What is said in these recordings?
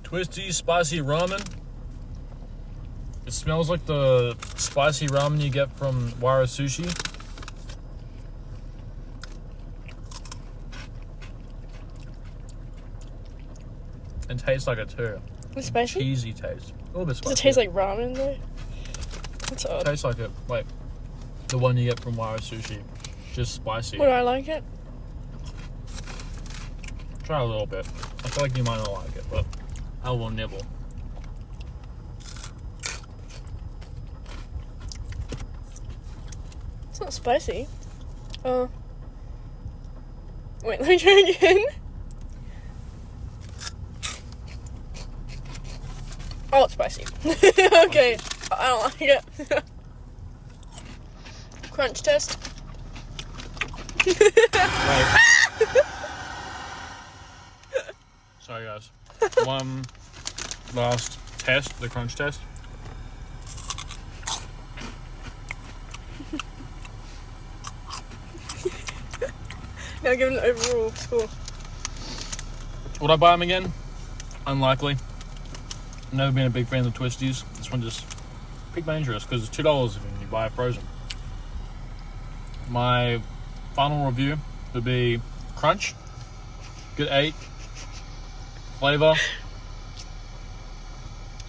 Twisties spicy ramen. It smells like the spicy ramen you get from Wara Sushi. And tastes like it too. It's spicy? Cheesy taste. A little bit spicy. Does it taste like ramen though? That's odd. It tastes like it. Like the one you get from Wara Sushi. Just spicy. Would I like it? Try a little bit. I feel like you might not like it, but I will nibble. It's not spicy. Wait, let me try again. Oh, it's spicy. Okay, I don't like it. Crunch test. Right. Sorry guys. One last test, the crunch test. Now give it an overall score. Would I buy them again? Unlikely. Never been a big fan of the Twisties. This one just piqued my interest because it's $2 when you buy it frozen. My final review would be crunch, good 8, flavor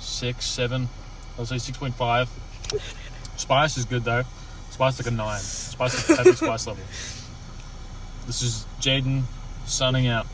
6, 7. I'll say 6.5. Spice is good though. Spice like a 9. Spice like a heavy spice level. This is Jaden signing out.